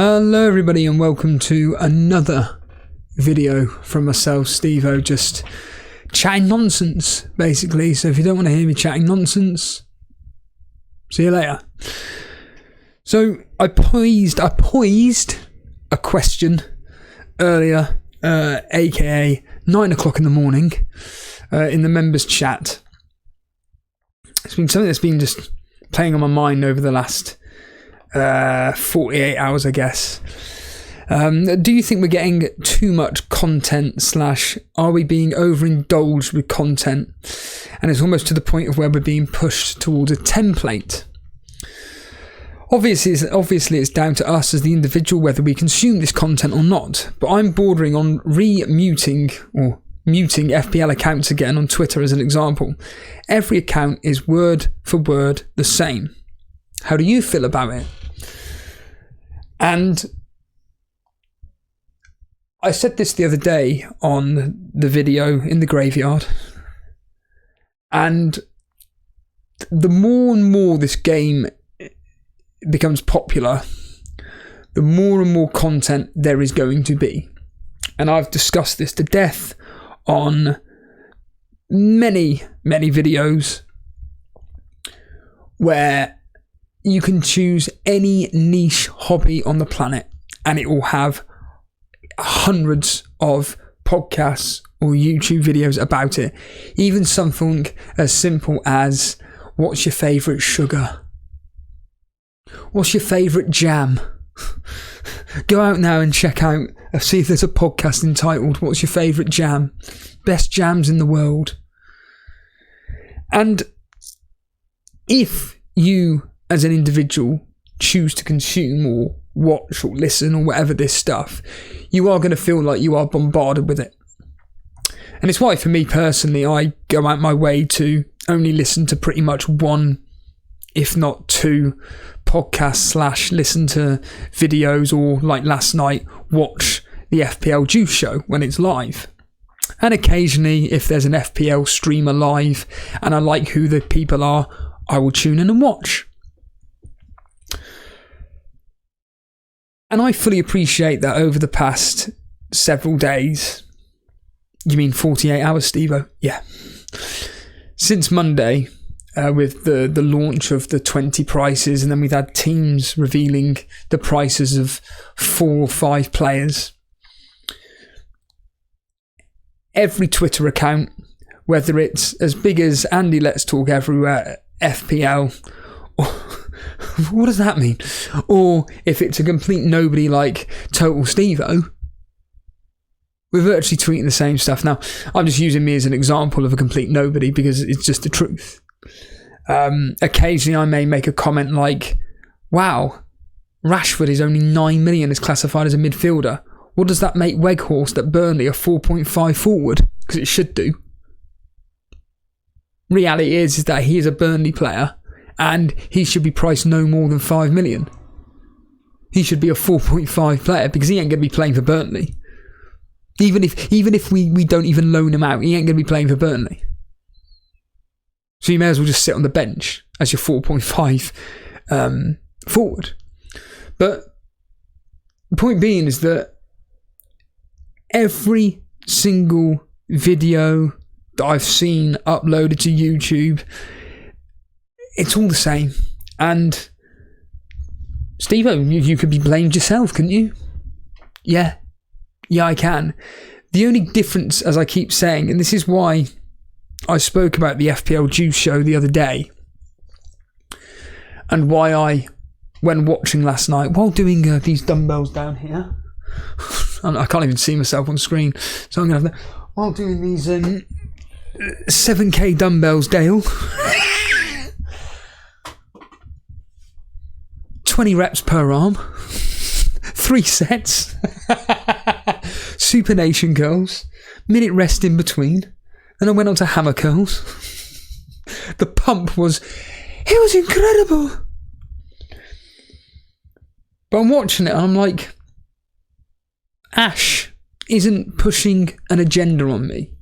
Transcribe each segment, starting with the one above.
Hello everybody and welcome to another video from myself, Steve-O, just chatting nonsense basically. So if you don't want to hear me chatting nonsense, see you later. So I poised a question earlier, aka 9 o'clock in the morning, in the members chat. It's been something that's been just playing on my mind over the last 48 hours, I guess. Do you think we're getting too much content / are we being overindulged with content, and it's almost to the point of where we're being pushed towards a template? Obviously it's down to us as the individual whether we consume this content or not, but I'm bordering on muting FPL accounts again on Twitter as an example. Every account is word for word the same. How do you feel about it? And I said this the other day on the video in the graveyard, and the more and more this game becomes popular, the more and more content there is going to be. And I've discussed this to death on many videos where you can choose any niche hobby on the planet and it will have hundreds of podcasts or YouTube videos about it. Even something as simple as, what's your favourite sugar? What's your favourite jam? Go out now and check out, see if there's a podcast entitled What's Your Favourite Jam? Best jams in the world. And if you as an individual choose to consume or watch or listen or whatever this stuff, you are going to feel like you are bombarded with it. And it's why for me personally, I go out my way to only listen to pretty much one, if not two, podcasts / listen to videos, or like last night, watch the FPL Juice show when it's live. And occasionally, if there's an FPL streamer live and I like who the people are, I will tune in and watch. And I fully appreciate that over the past several days. You mean 48 hours, Steve-O? Yeah. Since Monday, with the launch of the 20 prices, and then we've had teams revealing the prices of 4 or 5 players. Every Twitter account, whether it's as big as Andy Let's Talk Everywhere, FPL, or what does that mean? Or if it's a complete nobody like Total Steve-O, we're virtually tweeting the same stuff. Now, I'm just using me as an example of a complete nobody because it's just the truth. Occasionally I may make a comment like, wow, Rashford is only 9 million, is classified as a midfielder. What does that make Weghorst at Burnley a 4.5 forward? Because it should do. Reality is that he is a Burnley player and he should be priced no more than 5 million. He should be a 4.5 player because he ain't going to be playing for Burnley. Even if we don't even loan him out, he ain't going to be playing for Burnley. So you may as well just sit on the bench as your 4.5 forward. But the point being is that every single video that I've seen uploaded to YouTube, it's all the same. And Steve-O, you could be blamed yourself, couldn't you? Yeah, I can. The only difference, as I keep saying, and this is why I spoke about the FPL Juice show the other day, and why I, when watching last night, while doing these dumbbells down here, I can't even see myself on screen, so I'm going to have that, while doing these 7k dumbbells, Dale, 20 reps per arm, 3 sets, supination curls, minute rest in between. Then I went on to hammer curls. The pump was incredible. But I'm watching it and I'm like, Ash isn't pushing an agenda on me.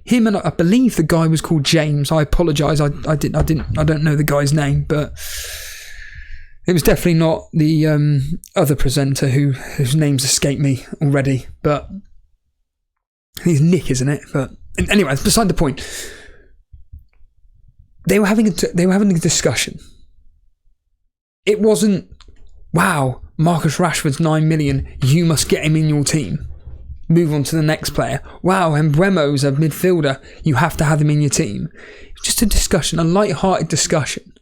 Him and I believe the guy was called James. I apologise. I don't know the guy's name, but It was definitely not the other presenter whose names escape me already, but I think it's Nick, isn't it? But anyway, it's beside the point. They were having a discussion. It wasn't, wow, Marcus Rashford's 9 million, you must get him in your team. Move on to the next player. Wow, Mbeumo's a midfielder, you have to have him in your team. Just a discussion, a light-hearted discussion.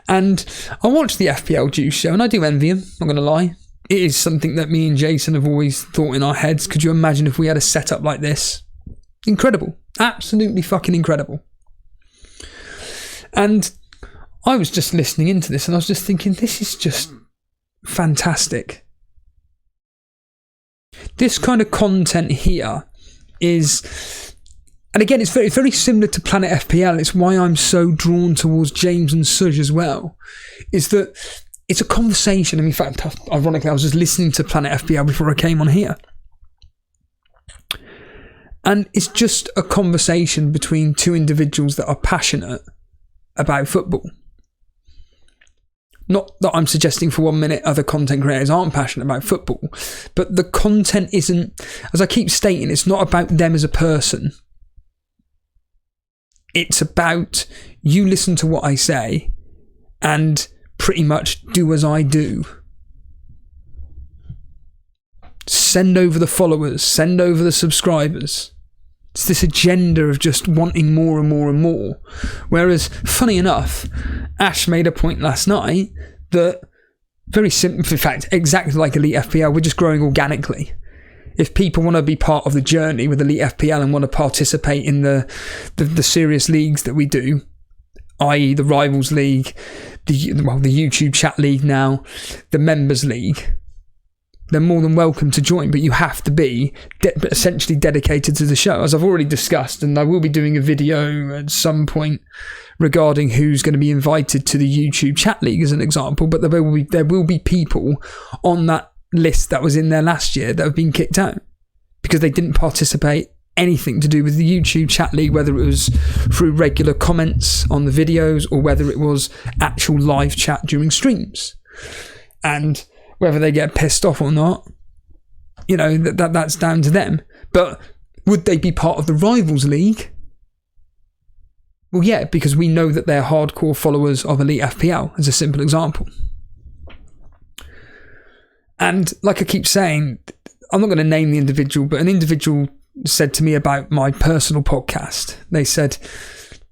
And I watched the FPL Juice show, and I do envy him, not going to lie. It is something that me and Jason have always thought in our heads. Could you imagine if we had a setup like this? Incredible. Absolutely fucking incredible. And I was just listening into this, and I was just thinking, this is just fantastic. This kind of content here is, and again, it's very, very similar to Planet FPL. It's why I'm so drawn towards James and Suj as well, is that it's a conversation. And in fact, ironically, I was just listening to Planet FPL before I came on here. And it's just a conversation between two individuals that are passionate about football. Not that I'm suggesting for 1 minute other content creators aren't passionate about football, but the content isn't, as I keep stating, it's not about them as a person. It's about you listen to what I say and pretty much do as I do. Send over the followers, send over the subscribers. It's this agenda of just wanting more and more and more. Whereas, funny enough, Ash made a point last night that, very simple, in fact, exactly like Elite FPL, we're just growing organically. If people want to be part of the journey with Elite FPL and want to participate in the serious leagues that we do, i.e. the Rivals League, the YouTube Chat League now, the Members League, they're more than welcome to join, but you have to be essentially dedicated to the show, as I've already discussed, and I will be doing a video at some point regarding who's going to be invited to the YouTube Chat League as an example, but there will be people on that list that was in there last year that have been kicked out because they didn't participate anything to do with the YouTube Chat League, whether it was through regular comments on the videos or whether it was actual live chat during streams. And whether they get pissed off or not, that's down to them. But would they be part of the Rivals League? Well, yeah, because we know that they're hardcore followers of Elite FPL, as a simple example. And like I keep saying, I'm not going to name the individual, but an individual said to me about my personal podcast. They said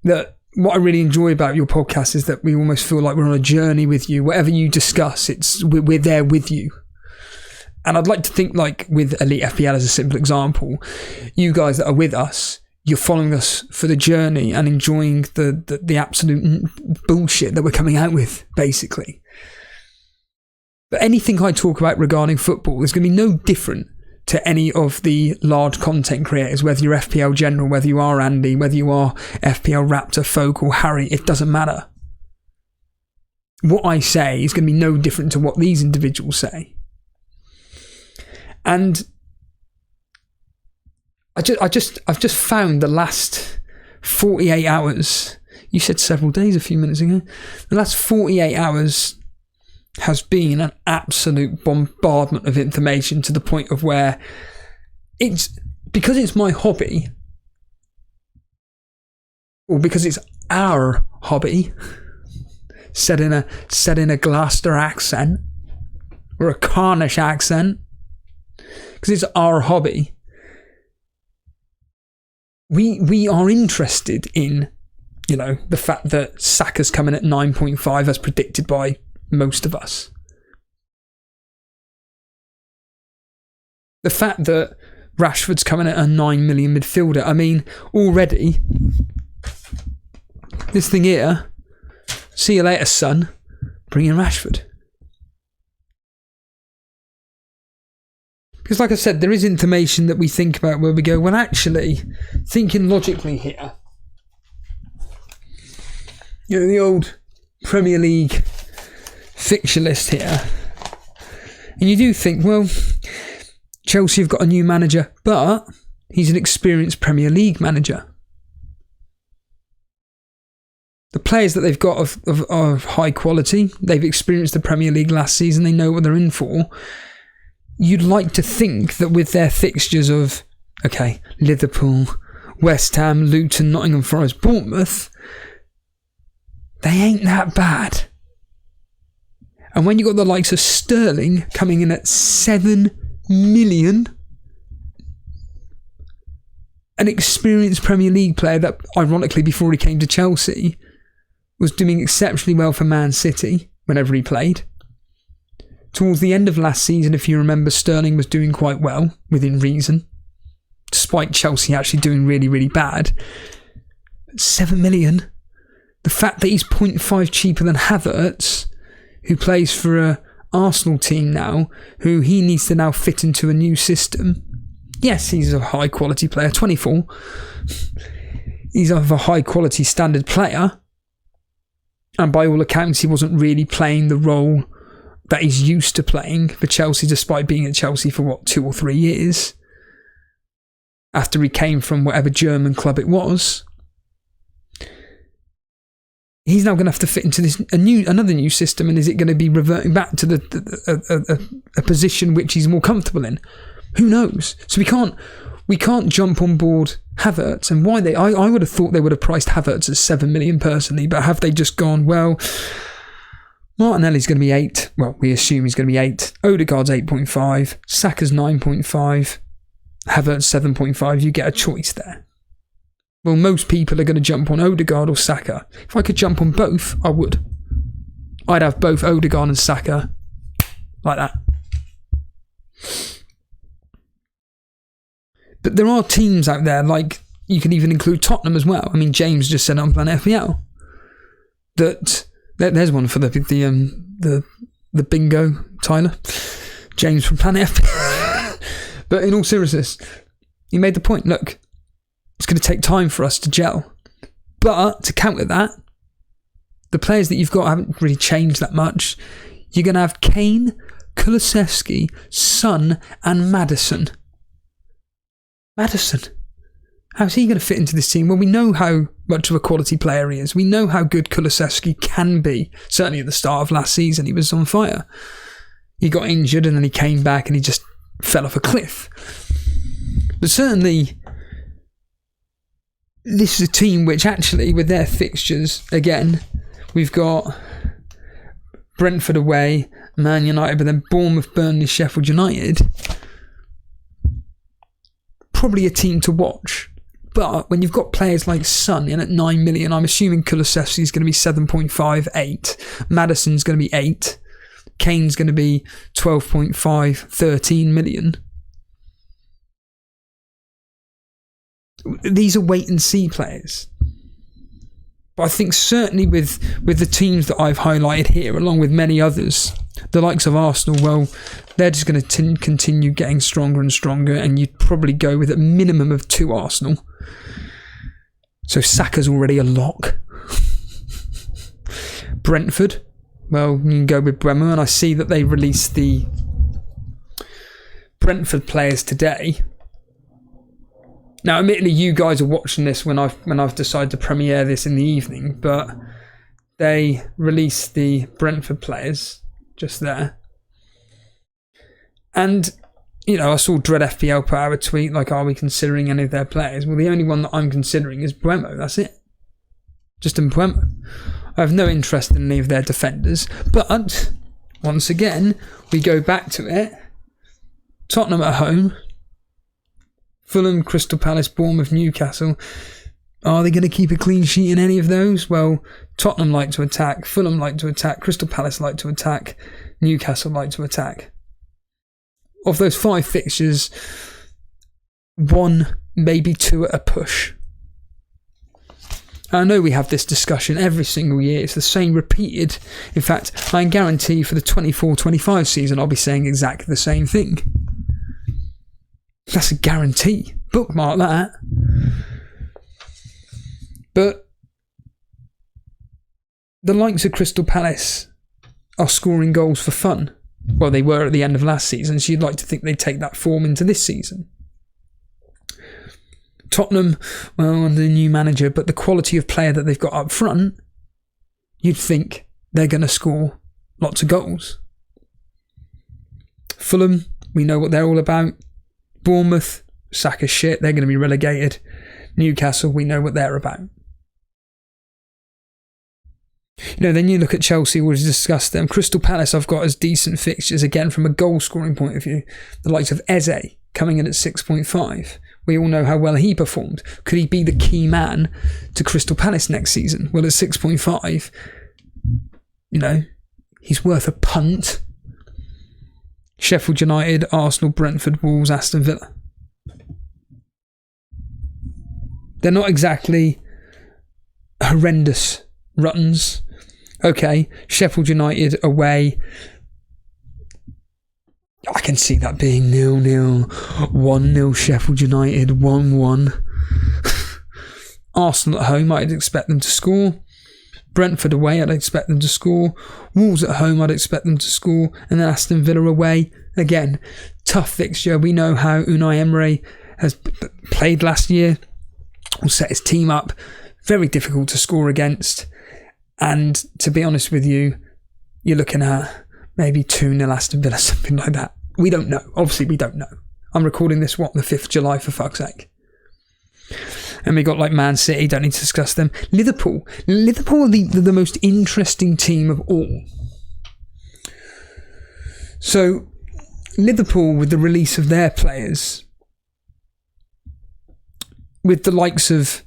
that what I really enjoy about your podcast is that we almost feel like we're on a journey with you. Whatever you discuss, we're there with you. And I'd like to think, like with Elite FPL as a simple example, you guys that are with us, you're following us for the journey and enjoying the absolute bullshit that we're coming out with, basically. But anything I talk about regarding football is going to be no different to any of the large content creators, whether you're FPL General, whether you are Andy, whether you are FPL Raptor, Folk or Harry, it doesn't matter. What I say is going to be no different to what these individuals say. And I've just found the last 48 hours, you said several days a few minutes ago, the last 48 hours has been an absolute bombardment of information to the point of where because it's my hobby, or because it's our hobby, said in a Gloucester accent or a Cornish accent, because it's our hobby, we are interested in, the fact that Saka's coming at 9.5 as predicted by most of us. The fact that Rashford's coming at a 9 million midfielder. I mean, already, this thing here, see you later, son, bring in Rashford. Because like I said, there is information that we think about where we go, well, actually, thinking logically here, the old Premier League fixture list here, and you do think, well, Chelsea have got a new manager, but he's an experienced Premier League manager. The players that they've got are high quality. They've experienced the Premier League last season. They know what they're in for. You'd like to think that with their fixtures of, okay, Liverpool, West Ham, Luton, Nottingham Forest, Bournemouth, they ain't that bad. And when you've got the likes of Sterling coming in at 7 million, an experienced Premier League player that, ironically, before he came to Chelsea, was doing exceptionally well for Man City whenever he played. Towards the end of last season, if you remember, Sterling was doing quite well, within reason, despite Chelsea actually doing really, really bad. But 7 million, the fact that he's 0.5 cheaper than Havertz, who plays for a Arsenal team now, who he needs to now fit into a new system. Yes, he's a high quality player, 24. He's of a high quality standard player. And by all accounts, he wasn't really playing the role that he's used to playing for Chelsea, despite being at Chelsea for, 2 or 3 years. After he came from whatever German club it was. He's now going to have to fit into another new system, and is it going to be reverting back to a position which he's more comfortable in? Who knows? So we can't jump on board Havertz, and why I would have thought they would have priced Havertz at 7 million personally, but have they just gone, well, Martinelli's going to be 8, well, we assume he's going to be 8, Odegaard's 8.5, Saka's 9.5, Havertz 7.5, you get a choice there. Well, most people are going to jump on Odegaard or Saka. If I could jump on both, I would. I'd have both Odegaard and Saka like that. But there are teams out there, like, you can even include Tottenham as well. I mean, James just said on Planet FPL that there's one for the bingo, Tyler. James from Planet FPL. But in all seriousness, he made the point, look, it's going to take time for us to gel. But to counter that, the players that you've got haven't really changed that much. You're going to have Kane, Kulusevski, Son and Maddison. Maddison. How's he going to fit into this team? Well, we know how much of a quality player he is. We know how good Kulusevski can be. Certainly at the start of last season, he was on fire. He got injured and then he came back and he just fell off a cliff. But certainly, this is a team which actually, with their fixtures, again, we've got Brentford away, Man United, but then Bournemouth, Burnley, Sheffield United. Probably a team to watch. But when you've got players like Son in at 9 million, I'm assuming Kulusevski is going to be 7.5, 8. Maddison's going to be 8. Kane's going to be 12.5, 13 million. These are wait and see players. But I think certainly with the teams that I've highlighted here, along with many others, the likes of Arsenal, well, they're just going to continue getting stronger and stronger, and you'd probably go with a minimum of 2 Arsenal. So Saka's already a lock. Brentford, well, you can go with Bremer, and I see that they released the Brentford players today. Now, admittedly, you guys are watching this when I've decided to premiere this in the evening, but they released the Brentford players just there. And, you know, I saw Dread FPL put out a tweet like, are we considering any of their players? Well, the only one that I'm considering is Buemo, that's it. Just in Buemo. I have no interest in any of their defenders, but once again, we go back to it. Tottenham at home. Fulham, Crystal Palace, Bournemouth, Newcastle. Are they going to keep a clean sheet in any of those? Well, Tottenham like to attack, Fulham like to attack, Crystal Palace like to attack, Newcastle like to attack. Of those 5 fixtures, 1, maybe 2 at a push. I know we have this discussion every single year. It's the same repeated. In fact, I can guarantee for the 24-25 season, I'll be saying exactly the same thing. That's a guarantee. Bookmark that. But the likes of Crystal Palace are scoring goals for fun. Well, they were at the end of last season, so you'd like to think they'd take that form into this season. Tottenham, well, under the new manager, but the quality of player that they've got up front, you'd think they're going to score lots of goals. Fulham, we know what they're all about. Bournemouth, sack of shit, they're going to be relegated. Newcastle, we know what they're about. Then you look at Chelsea, we've discussed them. Crystal Palace, I've got as decent fixtures, again, from a goal-scoring point of view. The likes of Eze coming in at 6.5. We all know how well he performed. Could he be the key man to Crystal Palace next season? Well, at 6.5, he's worth a punt. Sheffield United, Arsenal, Brentford, Wolves, Aston Villa. They're not exactly horrendous runs. Okay, Sheffield United away. I can see that being 0-0, 1-0 Sheffield United, 1-1. Arsenal at home, I'd expect them to score. Brentford away, I'd expect them to score. Wolves at home, I'd expect them to score. And then Aston Villa away. Again, tough fixture. We know how Unai Emery has played last year. Will set his team up. Very difficult to score against. And to be honest with you, you're looking at maybe 2-0 Aston Villa, something like that. We don't know. Obviously, we don't know. I'm recording this, the 5th of July, for fuck's sake. And we got Man City, don't need to discuss them. Liverpool are the most interesting team of all. So, Liverpool, with the release of their players, with the likes of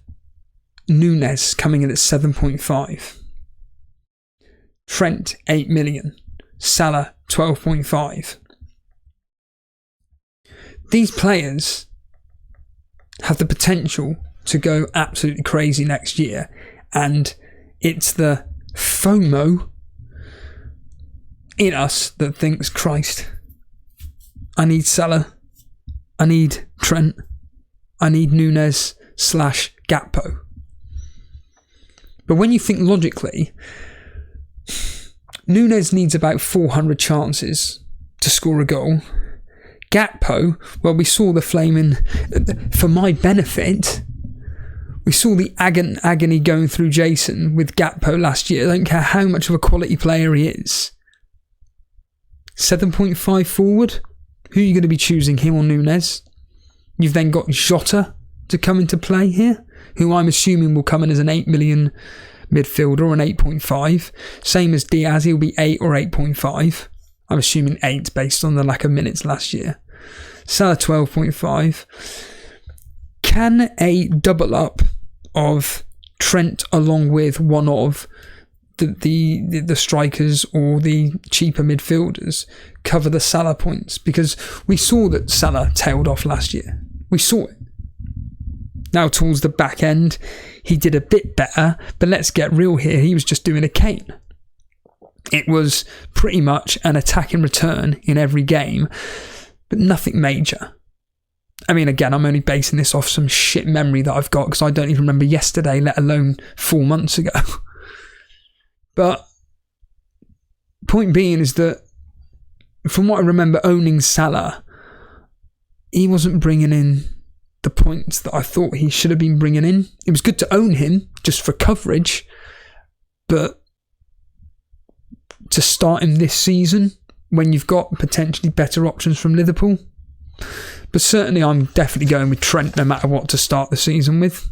Núñez coming in at 7.5, Trent 8 million, Salah 12.5. These players have the potential to go absolutely crazy next year, and it's the FOMO in us that thinks, Christ, I need Salah, I need Trent, I need Núñez / Gakpo. But when you think logically, Núñez needs about 400 chances to score a goal. Gakpo, well, we saw the flaming, for my benefit, we saw the agony going through Jason with Gakpo last year. I don't care how much of a quality player he is. 7.5 forward? Who are you going to be choosing, him or Núñez? You've then got Jota to come into play here, who I'm assuming will come in as an 8 million midfielder or an 8.5. Same as Diaz, he'll be 8 or 8.5. I'm assuming 8 based on the lack of minutes last year. Salah 12.5. Can a double up of Trent along with one of the strikers or the cheaper midfielders cover the Salah points? Because we saw that Salah tailed off last year. We saw it. Now towards the back end, he did a bit better, but let's get real here. He was just doing a Kane. It was pretty much an attack and return in every game, but nothing major. I mean, again, I'm only basing this off some shit memory that I've got because I don't even remember yesterday, let alone 4 months ago. But point being is that from what I remember owning Salah, he wasn't bringing in the points that I thought he should have been bringing in. It was good to own him just for coverage, but to start him this season when you've got potentially better options from Liverpool. But certainly I'm definitely going with Trent no matter what to start the season with.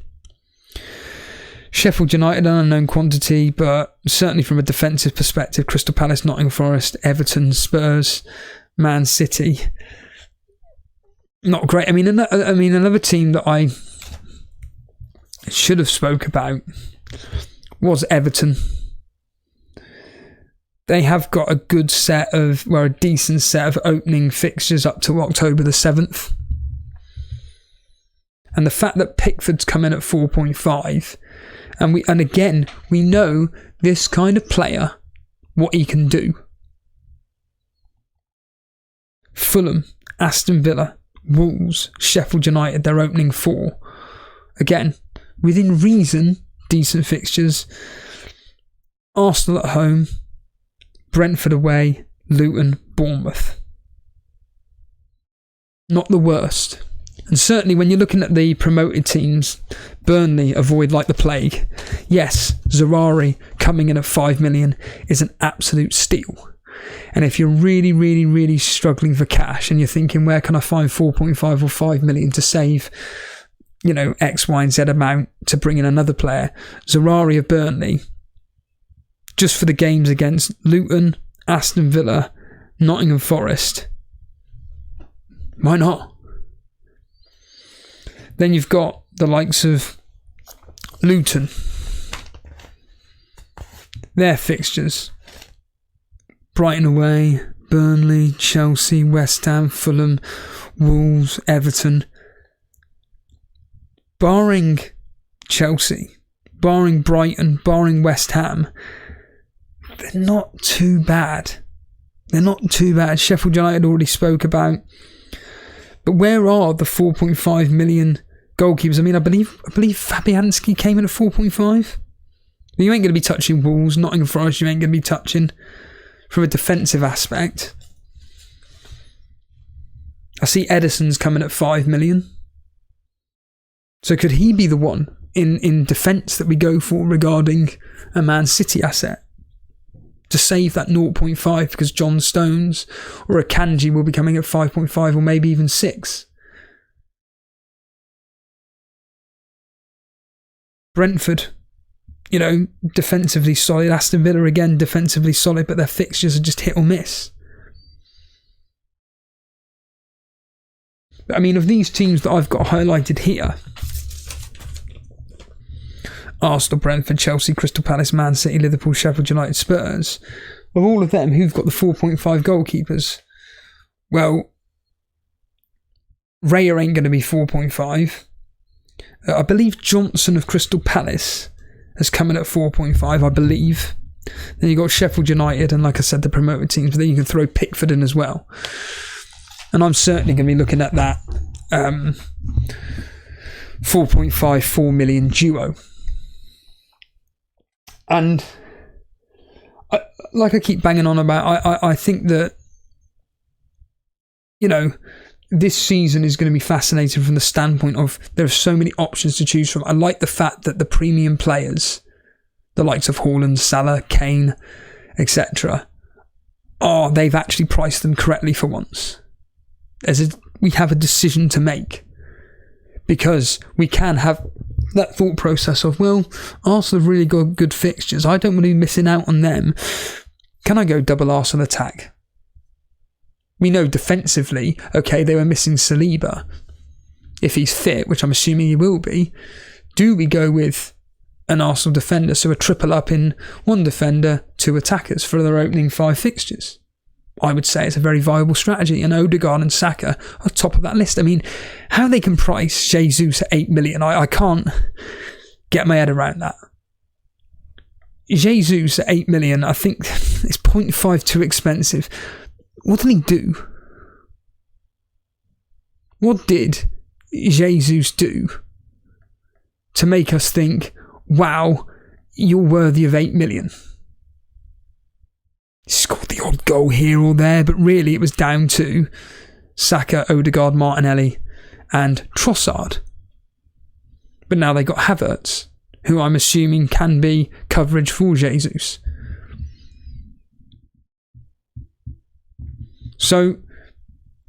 Sheffield United, an unknown quantity, but certainly from a defensive perspective, Crystal Palace, Nottingham Forest, Everton, Spurs, Man City, not great. I mean, another team that I should have spoke about was Everton. They have got a decent set of opening fixtures up to October the 7th. And the fact that Pickford's come in at 4.5, and again, we know this kind of player, what he can do. Fulham, Aston Villa, Wolves, Sheffield United, their opening 4. Again, within reason, decent fixtures. Arsenal at home, Brentford away, Luton, Bournemouth. Not the worst. And certainly when you're looking at the promoted teams, Burnley avoid like the plague. Yes, Zerari coming in at 5 million is an absolute steal. And if you're really, really, really struggling for cash and you're thinking, where can I find 4.5 or 5 million to save, you know, X, Y, and Z amount to bring in another player, Zerari of Burnley, just for the games against Luton, Aston Villa, Nottingham Forest, why not? Then you've got the likes of Luton, their fixtures: Brighton away, Burnley, Chelsea, West Ham, Fulham, Wolves, Everton. Barring Chelsea, barring Brighton, barring West Ham, they're not too bad. They're not too bad. Sheffield United already spoke about. But where are the 4.5 million goalkeepers? I mean, I believe Fabianski came in at 4.5. You ain't going to be touching Wolves, Nottingham Forest, you ain't going to be touching from a defensive aspect. I see Edison's coming at 5 million. So could he be the one in defence that we go for regarding a Man City asset? To save that 0.5, because John Stones or a Kanji will be coming at 5.5 or maybe even 6. Brentford, you know, defensively solid. Aston Villa, again, defensively solid, but their fixtures are just hit or miss. But I mean, of these teams that I've got highlighted here, Arsenal, Brentford, Chelsea, Crystal Palace, Man City, Liverpool, Sheffield United, Spurs, of all of them, who've got the 4.5 goalkeepers? Well, Raya ain't going to be 4.5. I believe Johnson of Crystal Palace has come in at 4.5, I believe. Then you've got Sheffield United and, like I said, the promoted teams, but then you can throw Pickford in as well. And I'm certainly going to be looking at that 4.5, 4 million duo. And like I keep banging on about, I think that, you know, this season is going to be fascinating from the standpoint of there are so many options to choose from. I like the fact that the premium players, the likes of Haaland, Salah, Kane, etc., they've actually priced them correctly for once. We have a decision to make, because we can have that thought process of, well, Arsenal have really got good fixtures. I don't want to be missing out on them. Can I go double Arsenal attack? We know defensively, okay, they were missing Saliba. If he's fit, which I'm assuming he will be, do we go with an Arsenal defender, so a triple up in one defender, 2 attackers for their opening 5 fixtures? I would say it's a very viable strategy, and Odegaard and Saka are top of that list. I mean, how they can price Jesus at 8 million, I can't get my head around that. Jesus at 8 million, I think it's 0.5 too expensive. What did he do? What did Jesus do to make us think, wow, you're worthy of 8 million? He scored the odd goal here or there, but really it was down to Saka, Odegaard, Martinelli and Trossard. But now they got Havertz, who I'm assuming can be coverage for Jesus. So,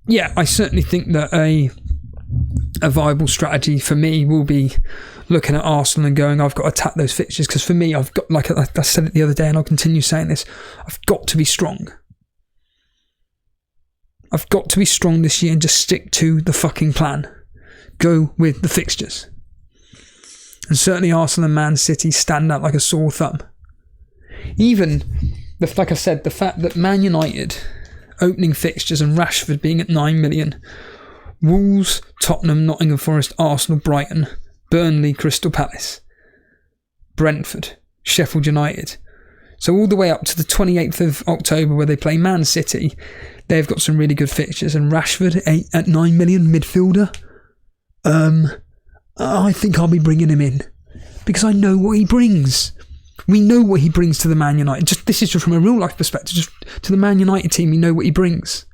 yeah, I certainly think that a viable strategy for me will be looking at Arsenal and going, I've got to attack those fixtures, because for me, I've got, like I said it the other day, and I'll continue saying this, I've got to be strong. I've got to be strong this year and just stick to the fucking plan. Go with the fixtures. And certainly Arsenal and Man City stand out like a sore thumb. Even, like I said, the fact that Man United opening fixtures and Rashford being at 9 million, Wolves, Tottenham, Nottingham Forest, Arsenal, Brighton, Burnley, Crystal Palace, Brentford, Sheffield United. So all the way up to the 28th of October where they play Man City, they've got some really good fixtures. And Rashford at 9 million, midfielder. I think I'll be bringing him in because I know what he brings. We know what he brings to the Man United. This is just from a real life perspective. Just to the Man United team, we know what he brings.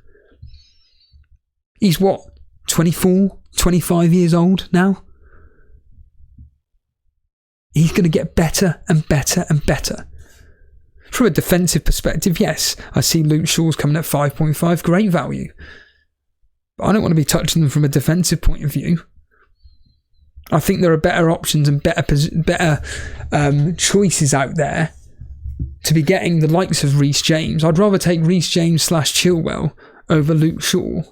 He's what? 24, 25 years old now. He's going to get better and better and better. From a defensive perspective, yes, I see Luke Shaw's coming at 5.5, great value. But I don't want to be touching them from a defensive point of view. I think there are better options and better choices out there to be getting the likes of Reece James. I'd rather take Reece James / Chilwell over Luke Shaw.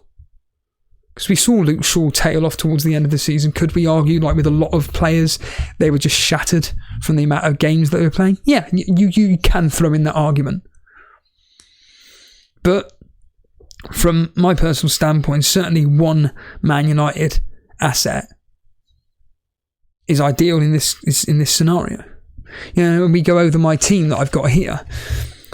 Because we saw Luke Shaw tail off towards the end of the season. Could we argue, like with a lot of players, they were just shattered from the amount of games that they were playing? Yeah, you can throw in that argument. But from my personal standpoint, certainly one Man United asset is ideal in this scenario. You know, when we go over my team that I've got here,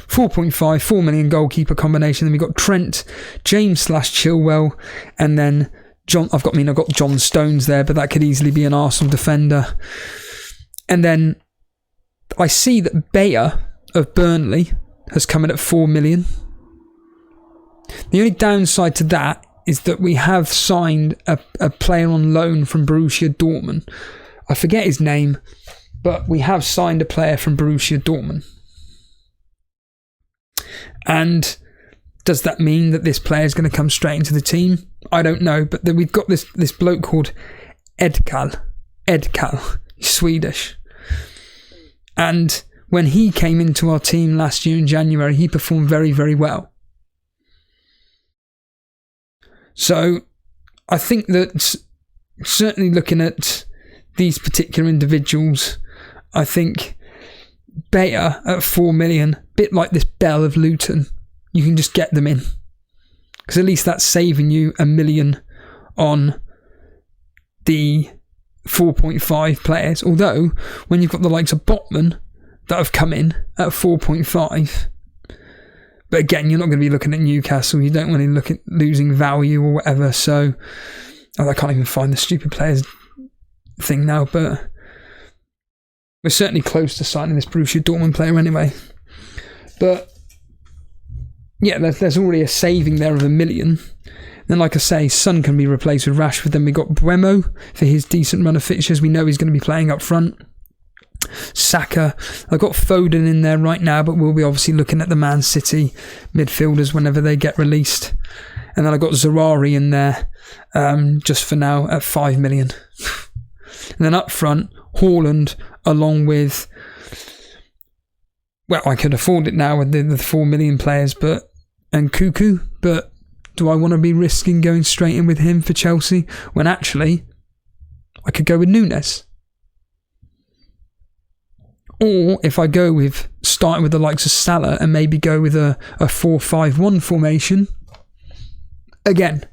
4.5, 4 million goalkeeper combination. Then we've got Trent, James / Chilwell, and then John. I've got John Stones there, but that could easily be an Arsenal defender. And then I see that Bayer of Burnley has come in at 4 million. The only downside to that is that we have signed a player on loan from Borussia Dortmund. I forget his name, but we have signed a player from Borussia Dortmund. And does that mean that this player is going to come straight into the team? I don't know, but then we've got this bloke called Edkal, Swedish. And when he came into our team last year in January, he performed very, very well. So I think that certainly looking at these particular individuals, I think Bayer at 4 million, bit like this Bell of Luton, you can just get them in. Because at least that's saving you $1 million on the 4.5 players. Although, when you've got the likes of Botman that have come in at 4.5, but again, you're not going to be looking at Newcastle, you don't want to look at losing value or whatever, so I can't even find the stupid players thing now, but we're certainly close to signing this Borussia Dortmund player anyway. But yeah, there's already a saving there of $1 million. Then, like I say, Son can be replaced with Rashford. Then we got Buemo for his decent run of fixtures. We know he's going to be playing up front. Saka. I've got Foden in there right now, but we'll be obviously looking at the Man City midfielders whenever they get released. And then I've got Zarari in there just for now at 5 million. And then up front, Haaland, along with, well, I could afford it now with the 4 million players, and Cuckoo, but do I want to be risking going straight in with him for Chelsea when actually I could go with Nunes? Or if I go with starting with the likes of Salah and maybe go with a 4-5-1 formation, again,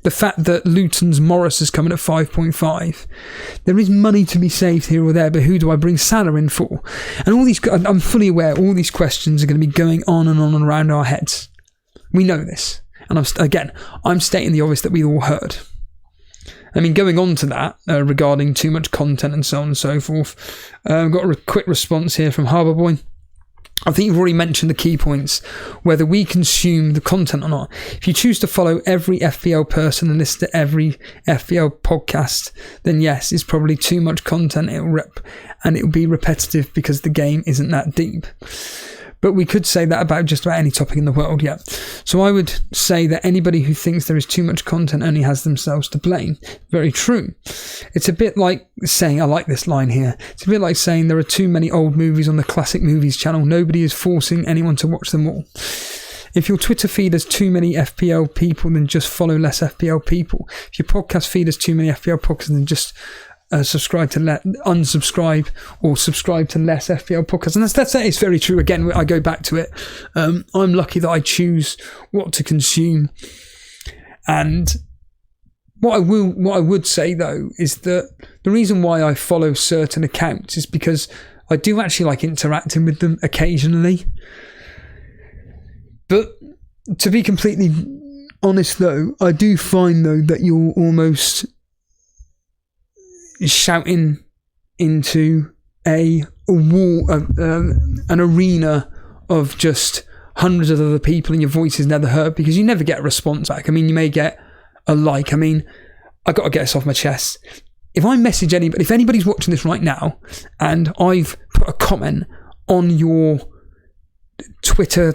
the fact that Luton's Morris is coming at 5.5, there is money to be saved here or there, but who do I bring Salah in for? And all these, I'm fully aware, all these questions are going to be going on and around our heads. We know this. And I'm stating the obvious that we all heard. I mean, going on to that, regarding too much content and so on and so forth, I've got a quick response here from Harbour Boy. I think you've already mentioned the key points, whether we consume the content or not. If you choose to follow every FPL person and listen to every FPL podcast, then yes, it's probably too much content, and it'll be repetitive because the game isn't that deep. But we could say that about just about any topic in the world, yeah. So I would say that anybody who thinks there is too much content only has themselves to blame. Very true. It's a bit like saying, I like this line here, it's a bit like saying there are too many old movies on the Classic Movies channel. Nobody is forcing anyone to watch them all. If your Twitter feed has too many FPL people, then just follow less FPL people. If your podcast feed has too many FPL podcasts, then just unsubscribe or subscribe to less FPL podcasts. And that's it. It's very true. Again, I go back to it. I'm lucky that I choose what to consume. And what I would say though is that the reason why I follow certain accounts is because I do actually like interacting with them occasionally. But to be completely honest though, I do find though that you're almost shouting into a wall, an arena of just hundreds of other people, and your voice is never heard because you never get a response back. I mean, you may get a like. I mean, I got to get this off my chest. If I message anybody, if anybody's watching this right now and I've put a comment on your Twitter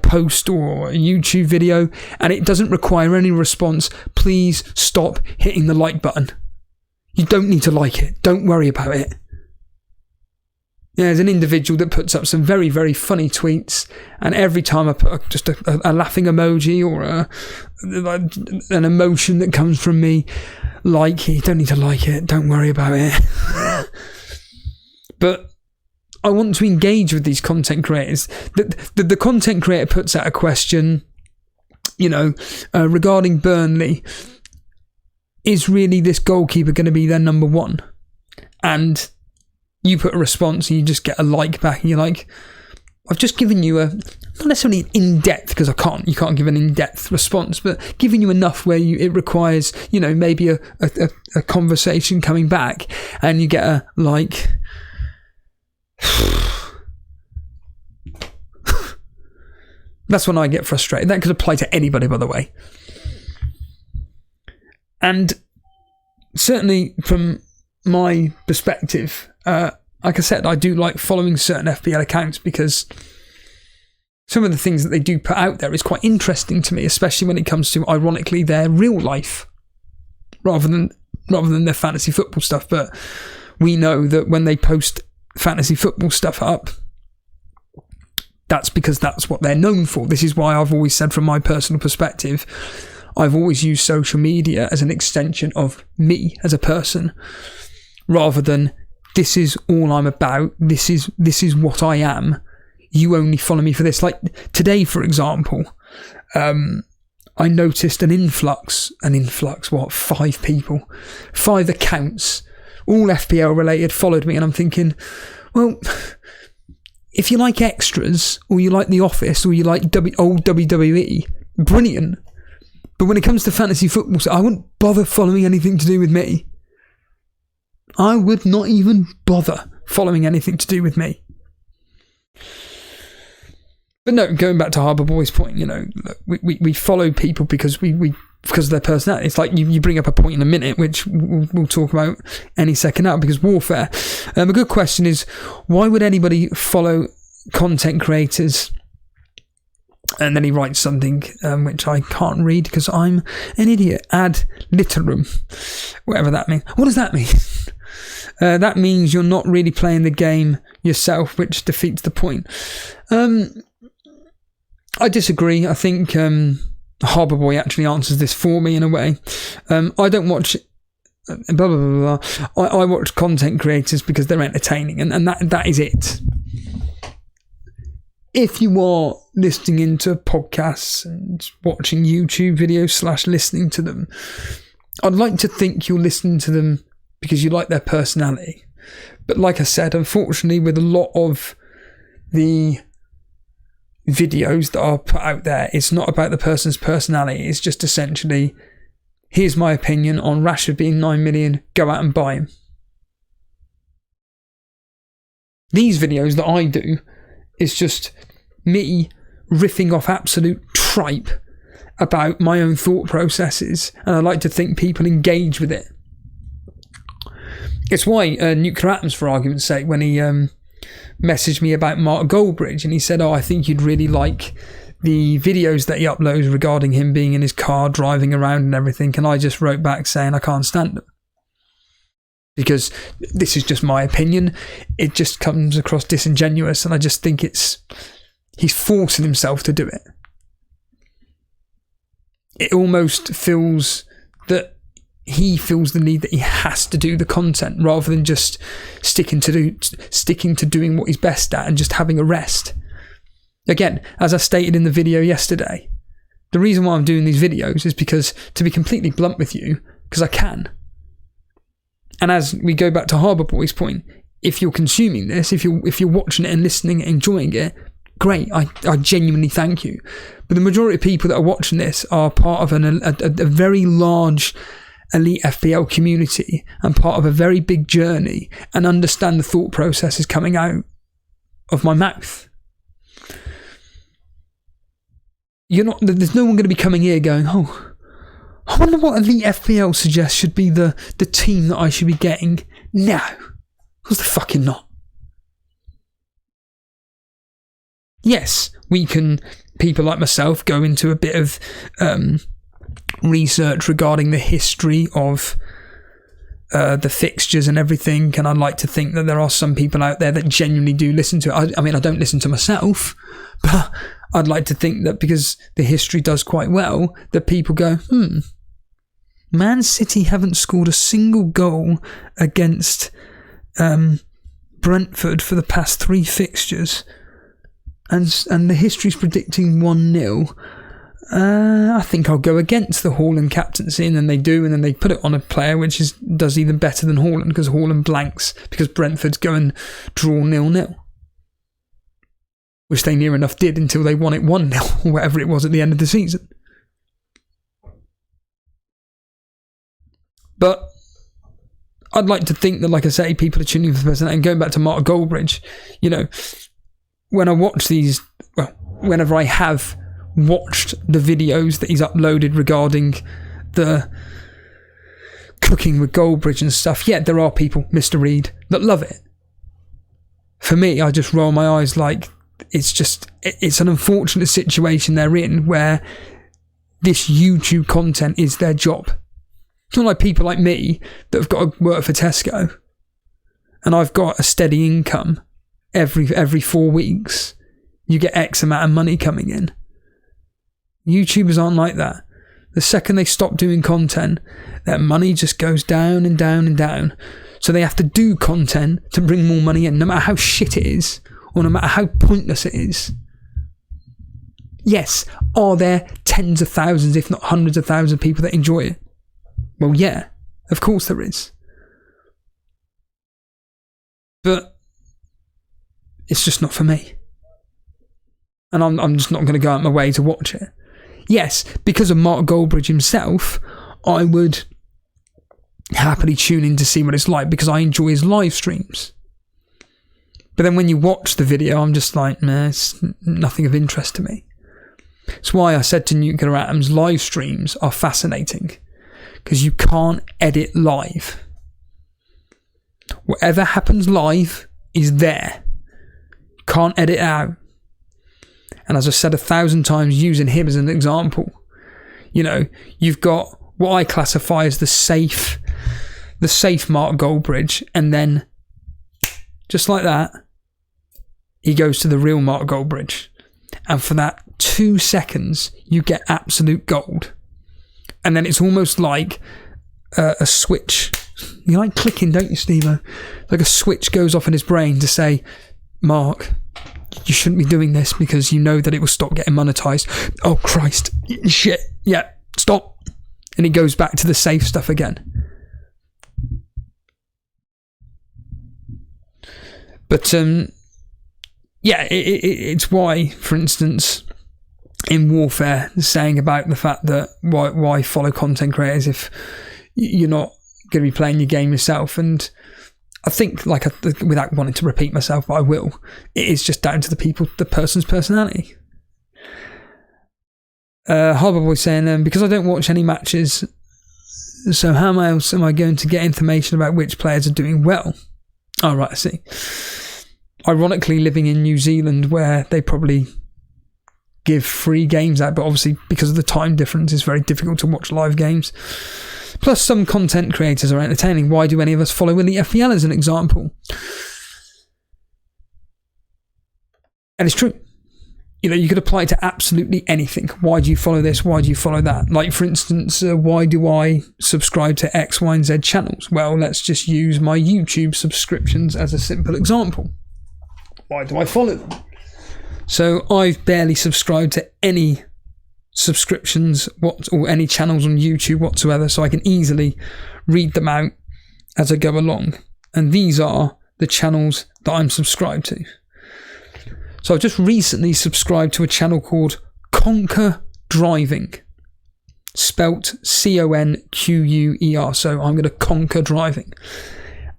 post or a YouTube video and it doesn't require any response, please stop hitting the like button. You don't need to like it. Don't worry about it. Yeah, there's an individual that puts up some very, very funny tweets, and every time I put just a laughing emoji or an emotion that comes from me, like it. You don't need to like it. Don't worry about it. But I want to engage with these content creators. The content creator puts out a question, regarding Burnley. Is really this goalkeeper going to be their number one? And you put a response and you just get a like back and you're like, I've just given you not necessarily in-depth, because you can't give an in-depth response, but giving you enough where it requires, maybe a conversation coming back, and you get a like. That's when I get frustrated. That could apply to anybody, by the way. And certainly from my perspective, like I said, I do like following certain FPL accounts because some of the things that they do put out there is quite interesting to me, especially when it comes to, ironically, their real life rather than their fantasy football stuff. But we know that when they post fantasy football stuff up, that's because that's what they're known for. This is why I've always said, from my personal perspective, I've always used social media as an extension of me as a person, rather than this is all I'm about, this is what I am, you only follow me for this. Like today, for example, I noticed an influx, 5 people, 5 accounts, all FPL related, followed me, and I'm thinking, well, if you like extras, or you like The Office, or you like old WWE, brilliant. But when it comes to fantasy football, I wouldn't bother following anything to do with me. I would not even bother following anything to do with me. But no, going back to Harbour Boy's point, we follow people because because of their personality. It's like you bring up a point in a minute, which we'll talk about any second now, because warfare. A good question is, why would anybody follow content creators? And then he writes something which I can't read because I'm an idiot. Ad literum, whatever that means. What does that mean? That means you're not really playing the game yourself, which defeats the point. I disagree. I think Harbour Boy actually answers this for me in a way. I don't watch blah, blah, blah, blah. I watch content creators because they're entertaining, and that is it. If you are listening into podcasts and watching YouTube videos / listening to them, I'd like to think you're listening to them because you like their personality. But like I said, unfortunately, with a lot of the videos that are put out there, it's not about the person's personality. It's just essentially, here's my opinion on Rashford being 9 million, go out and buy him. These videos that I do, it's just me riffing off absolute tripe about my own thought processes, and I like to think people engage with it. It's why Nuclear Atoms, for argument's sake, when he messaged me about Mark Goldbridge, and he said, I think you'd really like the videos that he uploads regarding him being in his car, driving around and everything, and I just wrote back saying I can't stand them. Because this is just my opinion. It just comes across disingenuous, and I just think he's forcing himself to do it. It almost feels that he feels the need that he has to do the content rather than just sticking to doing what he's best at and just having a rest. Again, as I stated in the video yesterday, the reason why I'm doing these videos is because, to be completely blunt with you, because I can. And as we go back to Harbour Boy's point, if you're consuming this, if you're watching it and listening and enjoying it, great, I genuinely thank you. But the majority of people that are watching this are part of a very large Elite FPL community and part of a very big journey, and understand the thought processes coming out of my mouth. There's no one going to be coming here going, oh, I wonder what Elite FPL suggests should be the team that I should be getting. No. Because they're fucking not. Yes, people like myself, go into a bit of research regarding the history of the fixtures and everything, and I'd like to think that there are some people out there that genuinely do listen to it. I mean, I don't listen to myself, but I'd like to think that because the history does quite well, that people go, Man City haven't scored a single goal against Brentford for the past 3 fixtures, and the history's predicting 1-0. I think I'll go against the Haaland captaincy, and then they do, and then they put it on a player which does even better than Haaland, because Haaland blanks because Brentford's go and draw 0-0. Which they near enough did until they won it 1-0, or whatever it was at the end of the season. But I'd like to think that, like I say, people are tuning for the person. And going back to Mark Goldbridge, when I watch these, whenever I have watched the videos that he's uploaded regarding the cooking with Goldbridge and stuff, there are people, Mr. Reed, that love it. For me, I just roll my eyes like it's an unfortunate situation they're in, where this YouTube content is their job. It's not like people like me that have got to work for Tesco and I've got a steady income every 4 weeks. You get X amount of money coming in. YouTubers aren't like that. The second they stop doing content, their money just goes down and down and down. So they have to do content to bring more money in, no matter how shit it is, or no matter how pointless it is. Yes, are there tens of thousands, if not hundreds of thousands of people that enjoy it? Well, yeah, of course there is. But it's just not for me. And I'm just not going to go out my way to watch it. Yes, because of Mark Goldbridge himself, I would happily tune in to see what it's like, because I enjoy his live streams. But then when you watch the video, I'm just like, it's nothing of interest to me. That's why I said to Nuclear Atoms, live streams are fascinating, because you can't edit live. Whatever happens live is there. Can't edit out. And as I said 1,000 times, using him as an example, you've got what I classify as the safe Mark Goldbridge, and then just like that, he goes to the real Mark Goldbridge, and for that 2 seconds, you get absolute gold. And then it's almost like a switch. You like clicking, don't you, Steve-O? Like a switch goes off in his brain to say, Mark, you shouldn't be doing this, because you know that it will stop getting monetized. Oh, Christ. Shit. Yeah, stop. And he goes back to the safe stuff again. But, it's why, for instance, in Warfare, saying about the fact that why follow content creators if you're not going to be playing your game yourself. And I think, without wanting to repeat myself, but I will, it is just down to the person's personality. Harbour Boy saying, because I don't watch any matches, so how else am I going to get information about which players are doing well? Oh, right, I see. Ironically, living in New Zealand, where they probably give free games out, but obviously because of the time difference, it's very difficult to watch live games. Plus, some content creators are entertaining. Why do any of us follow Elite FPL as an example? And it's true. You could apply it to absolutely anything. Why do you follow this? Why do you follow that? Like, for instance, why do I subscribe to X, Y, and Z channels? Well, let's just use my YouTube subscriptions as a simple example. Why do I follow them? So I've barely subscribed to any subscriptions or any channels on YouTube whatsoever, so I can easily read them out as I go along. And these are the channels that I'm subscribed to. So I've just recently subscribed to a channel called Conquer Driving, spelt Conquer. So I'm going to conquer driving.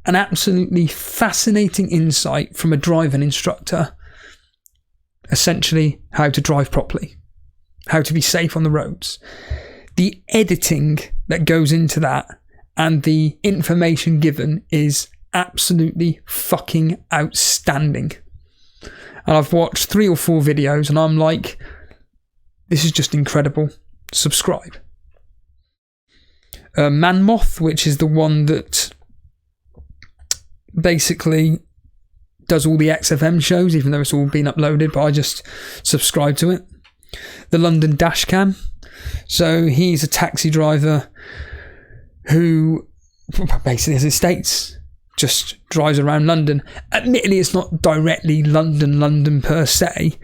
An absolutely fascinating insight from a driving instructor. Essentially, how to drive properly, how to be safe on the roads. the editing that goes into that and the information given is absolutely fucking outstanding. And I've watched 3 or 4 videos and I'm like, this is just incredible. Subscribe. Manmoth, which is the one that basically does all the XFM shows, even though it's all been uploaded, but I just subscribe to it. The London Dashcam. So he's a taxi driver who basically has estates, just drives around London. Admittedly, it's not directly London per se,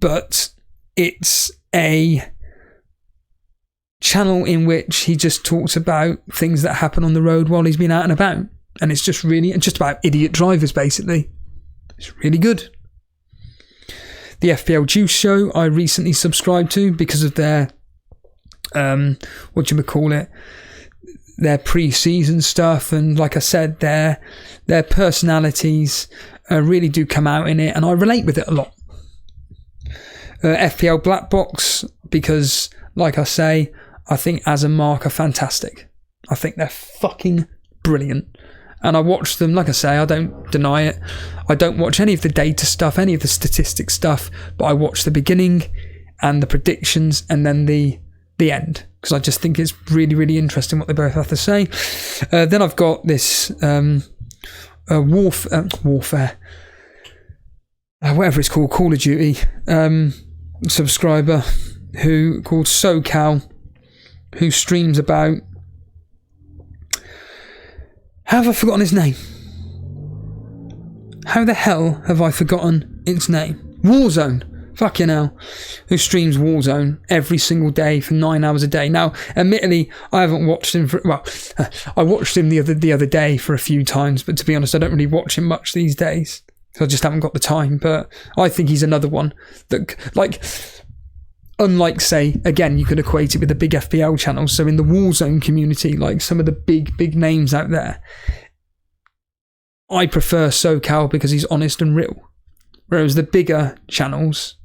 but it's a channel in which he just talks about things that happen on the road while he's been out and about. And it's just really just about idiot drivers, basically. It's really good. The FPL Juice Show I recently subscribed to because of their their pre-season stuff, and like I said, their personalities really do come out in it, and I relate with it a lot. FPL Black Box, because like I say, I think as a mark are fantastic. I think they're fucking brilliant. And I watch them, like I say, I don't deny it. I don't watch any of the data stuff, any of the statistics stuff, but I watch the beginning and the predictions and then the end, because I just think it's really, really interesting what they both have to say. Then I've got this warfare, whatever it's called, Call of Duty subscriber who called SoCal, who streams about... How have I forgotten his name? How the hell have I forgotten its name? Warzone. Fucking hell. Who streams Warzone every single day for 9 hours a day. Now, admittedly, I haven't watched him for... Well, I watched him the other day for a few times, but to be honest, I don't really watch him much these days. So I just haven't got the time. But I think he's another one that, like... Unlike, say, again, you could equate it with the big FPL channels. So in the Warzone community, like some of the big names out there, I prefer SoCal because he's honest and real. Whereas the bigger channels,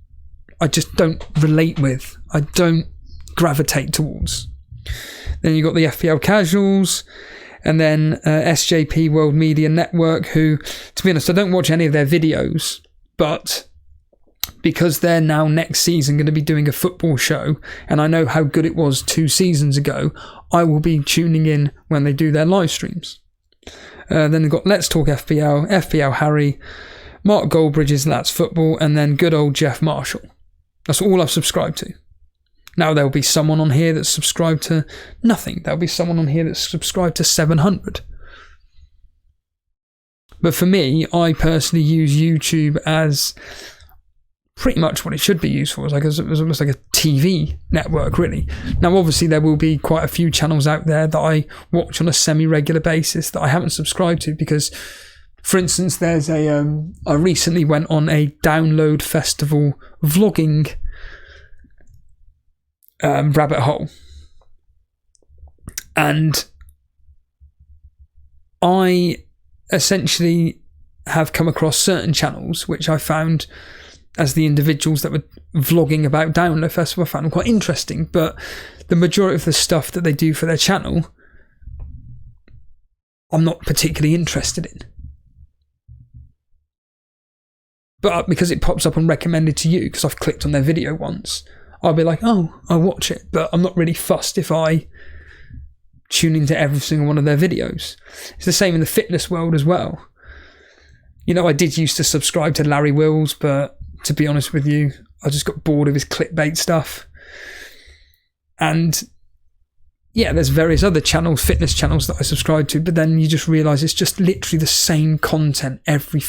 I just don't relate with. I don't gravitate towards. Then you've got the FPL Casuals, and then SJP World Media Network, who, to be honest, I don't watch any of their videos, but... because they're now next season going to be doing a football show, and I know how good it was 2 seasons ago, I will be tuning in when they do their live streams. Then they've got Let's Talk FPL, FPL Harry, Mark Goldbridge's That's Football, and then good old Jeff Marshall. That's all I've subscribed to. Now there'll be someone on here that's subscribed to nothing. There'll be someone on here that's subscribed to 700. But for me, I personally use YouTube as... pretty much what it should be used for. It was almost like a TV network, really. Now, obviously, there will be quite a few channels out there that I watch on a semi-regular basis that I haven't subscribed to because, for instance, there's I recently went on a download festival vlogging rabbit hole, and I essentially have come across certain channels which I found, as the individuals that were vlogging about Download Festival, I found them quite interesting, but the majority of the stuff that they do for their channel, I'm not particularly interested in. But because it pops up on recommended to you, because I've clicked on their video once, I'll be like, oh, I'll watch it, but I'm not really fussed if I tune into every single one of their videos. It's the same in the fitness world as well. You know, I did used to subscribe to Larry Wills, but to be honest with you, I just got bored of his clickbait stuff. And yeah, there's various other channels, fitness channels that I subscribe to, but then you just realise it's just literally the same content every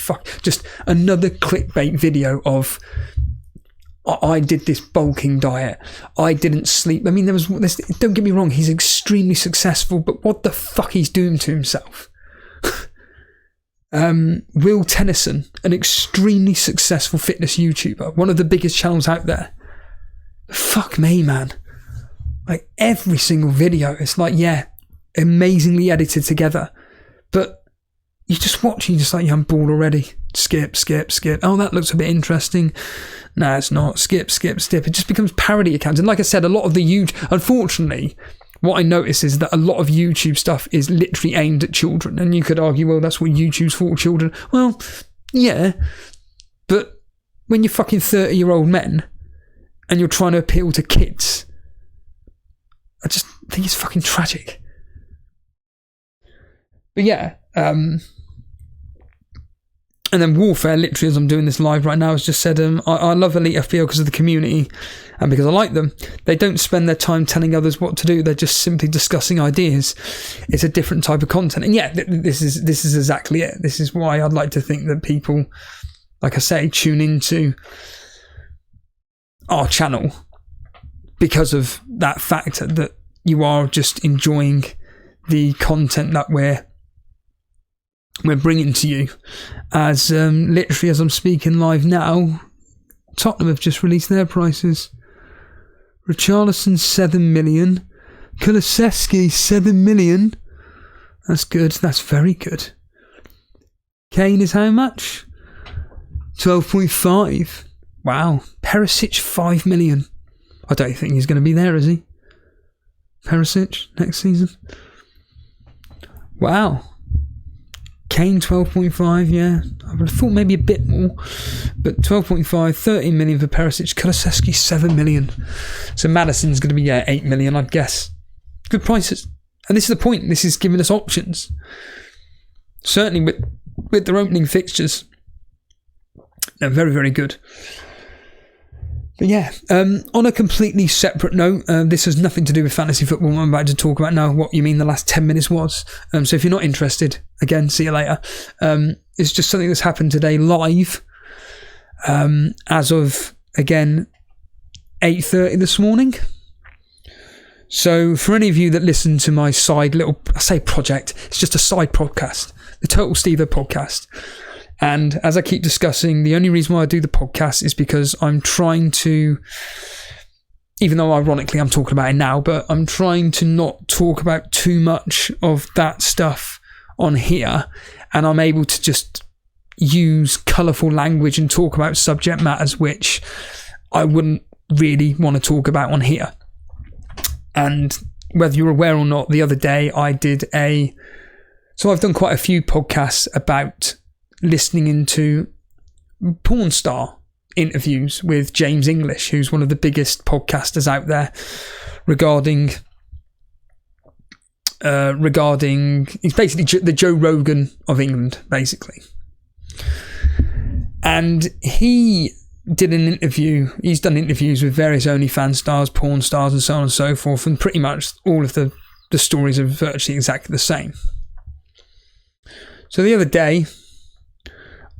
just another clickbait video of, I did this bulking diet, I didn't sleep. I mean, don't get me wrong, he's extremely successful, but what the fuck he's doing to himself? Will Tennyson, an extremely successful fitness YouTuber, one of the biggest channels out there. Fuck me, man. Like every single video, it's like, yeah, amazingly edited together. But you just watch and you're just like, yeah, I'm bored already. skip. Oh, that looks a bit interesting. No, it's not. Skip. It just becomes parody accounts. And like I said, a lot of the unfortunately, what I notice is that a lot of YouTube stuff is literally aimed at children. And you could argue, well, that's what YouTube's for, children. Well, yeah, but when you're fucking 30-year-old men and you're trying to appeal to kids, I just think it's fucking tragic. But yeah, and then Warfare, literally as I'm doing this live right now, has just said, I love Elite FPL because of the community and because I like them. They don't spend their time telling others what to do. They're just simply discussing ideas. It's a different type of content. And yeah, this is exactly it. This is why I'd like to think that people, like I say, tune into our channel because of that factor, that you are just enjoying the content that we're bringing to you. As literally as I'm speaking live now, Tottenham have just released their prices. Richarlison 7 million, Kulusevski 7 million. That's good. That's very good. Kane is how much? 12.5. Wow. Perisic 5 million. I don't think he's going to be there, is he? Perisic next season. Wow. Kane 12.5, yeah. I would have thought maybe a bit more, but 12.5, 13 million for Perisic. Kulusevski 7 million. So Maddison's going to be 8 million, I'd guess. Good prices. And this is the point. This is giving us options. Certainly with their opening fixtures, they're very, very good. But yeah, on a completely separate note, this has nothing to do with fantasy football. I'm about to talk about now what you mean the last 10 minutes was. So if you're not interested, again, see you later. It's just something that's happened today live as of, again, 8:30 this morning. So for any of you that listen to my side little, I say project, it's just a side podcast, the Total Steve-O podcast. And as I keep discussing, the only reason why I do the podcast is because I'm trying to, even though ironically I'm talking about it now, but I'm trying to not talk about too much of that stuff on here. And I'm able to just use colourful language and talk about subject matters which I wouldn't really want to talk about on here. And whether you're aware or not, the other day so I've done quite a few podcasts about listening into porn star interviews with James English, who's one of the biggest podcasters out there regarding he's basically the Joe Rogan of England, basically. And he did an interview. He's done interviews with various OnlyFans stars, porn stars, and so on and so forth, and pretty much all of the stories are virtually exactly the same. So the other day,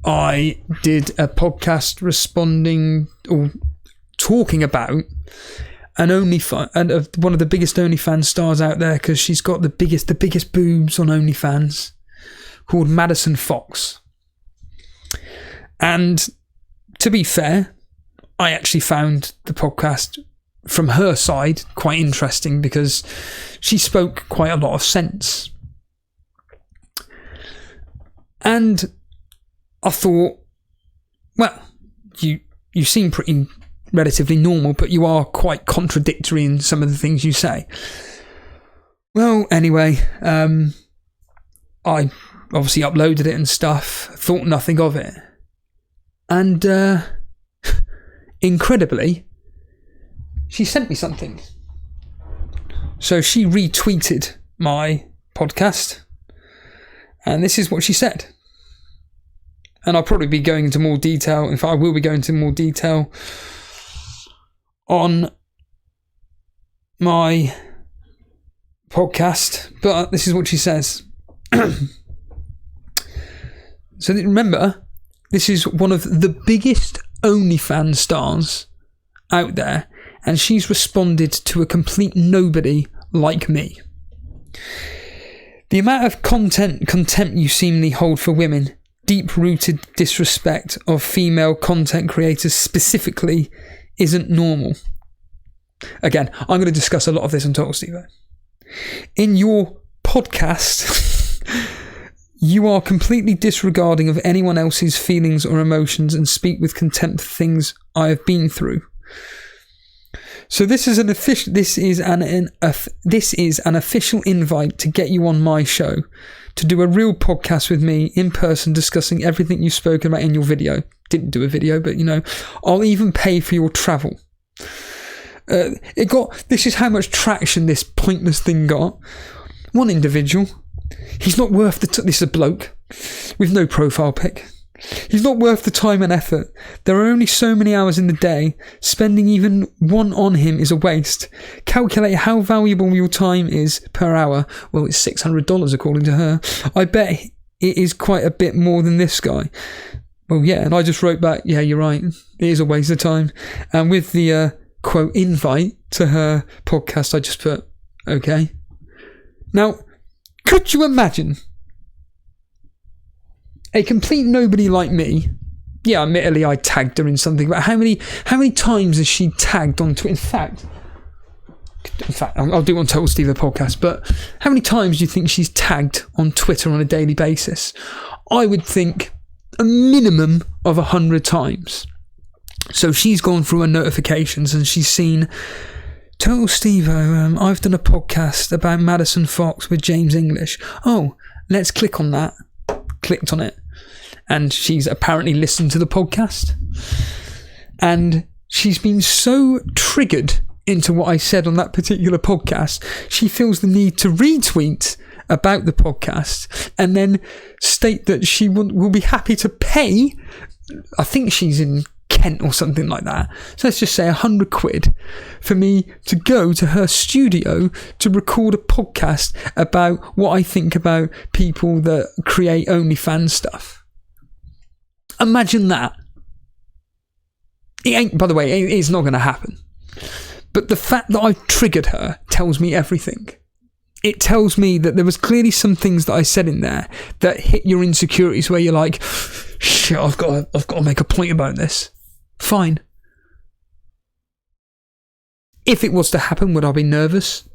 I did a podcast responding or talking about one of the biggest OnlyFans stars out there, because she's got the biggest boobs on OnlyFans, called Madison Fox. And to be fair, I actually found the podcast from her side quite interesting because she spoke quite a lot of sense. And I thought, well, you seem pretty relatively normal, but you are quite contradictory in some of the things you say. Well, anyway, I obviously uploaded it and stuff, thought nothing of it. And incredibly, she sent me something. So she retweeted my podcast, and this is what she said. And I'll probably be going into more detail. In fact, I will be going into more detail on my podcast. But this is what she says. So remember, this is one of the biggest OnlyFans stars out there. And she's responded to a complete nobody like me. The amount of contempt you seemingly hold for women, deep-rooted disrespect of female content creators specifically, isn't normal. Again, I'm going to discuss a lot of this on Total Steve-O. In your podcast, You are completely disregarding of anyone else's feelings or emotions and speak with contempt for things I have been through. So this is an official invite to get you on my show, to do a real podcast with me in person discussing everything you've spoken about in your video. Didn't do a video, but I'll even pay for your travel. This is how much traction this pointless thing got. One individual, he's not worth this is a bloke with no profile pic. He's not worth the time and effort. There are only so many hours in the day. Spending even one on him is a waste. Calculate how valuable your time is per hour. Well, it's $600 according to her. I bet it is quite a bit more than this guy. Well, yeah, and I just wrote back, yeah, you're right. It is a waste of time. And with the quote invite to her podcast, I just put, okay. Now, could you imagine a complete nobody like me? Yeah, admittedly, I tagged her in something, but how many times has she tagged on Twitter? In fact, I'll do it on Total Steve podcast, but how many times do you think she's tagged on Twitter on a daily basis? I would think a minimum of 100 times. So she's gone through her notifications and she's seen, Total Steve-O, I've done a podcast about Madison Fox with James English. Oh, let's click on that. Clicked on it. And she's apparently listened to the podcast. And she's been so triggered into what I said on that particular podcast, she feels the need to retweet about the podcast and then state that she will be happy to pay. I think she's in Kent or something like that. So let's just say £100 for me to go to her studio to record a podcast about what I think about people that create OnlyFans stuff. Imagine that. It ain't, by the way, it's not going to happen. But the fact that I've triggered her tells me everything. It tells me that there was clearly some things that I said in there that hit your insecurities where you're like, shit, I've got to make a point about this. Fine. If it was to happen, would I be nervous?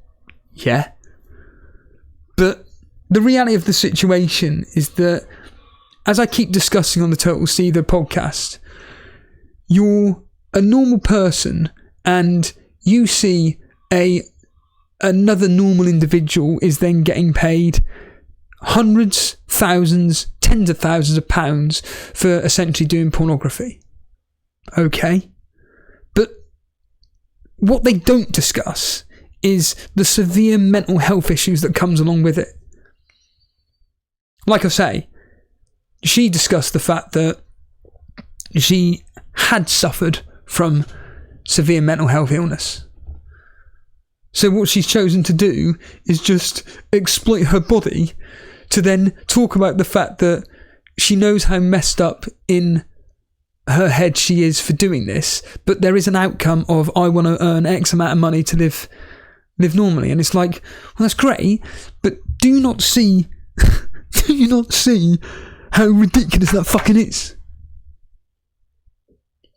Yeah. But the reality of the situation is that, as I keep discussing on the Total Seether podcast, you're a normal person and you see another normal individual is then getting paid hundreds, thousands, tens of thousands of pounds for essentially doing pornography. Okay. But what they don't discuss is the severe mental health issues that comes along with it. Like I say, she discussed the fact that she had suffered from severe mental health illness. So what she's chosen to do is just exploit her body to then talk about the fact that she knows how messed up in her head she is for doing this, but there is an outcome of, I want to earn X amount of money to live normally. And it's like, well, that's great, but do you not see how ridiculous that fucking is?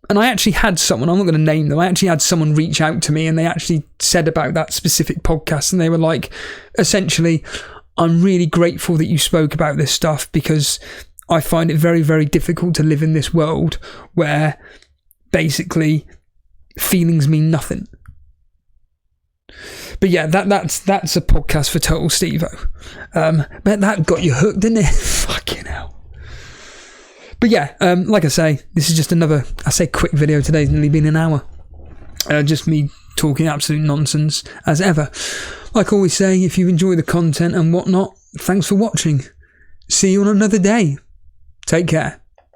And I actually had someone, I'm not going to name them, I actually had someone reach out to me and they actually said about that specific podcast, and they were like, essentially, I'm really grateful that you spoke about this stuff because I find it very, very difficult to live in this world where basically feelings mean nothing. But yeah, that's a podcast for Total Steve-O. But that got you hooked, didn't it? Fucking hell. But yeah, like I say, this is just another, quick video today. It's nearly been an hour. Just me talking absolute nonsense as ever. Like I always say, if you enjoy the content and whatnot, thanks for watching. See you on another day. Take care.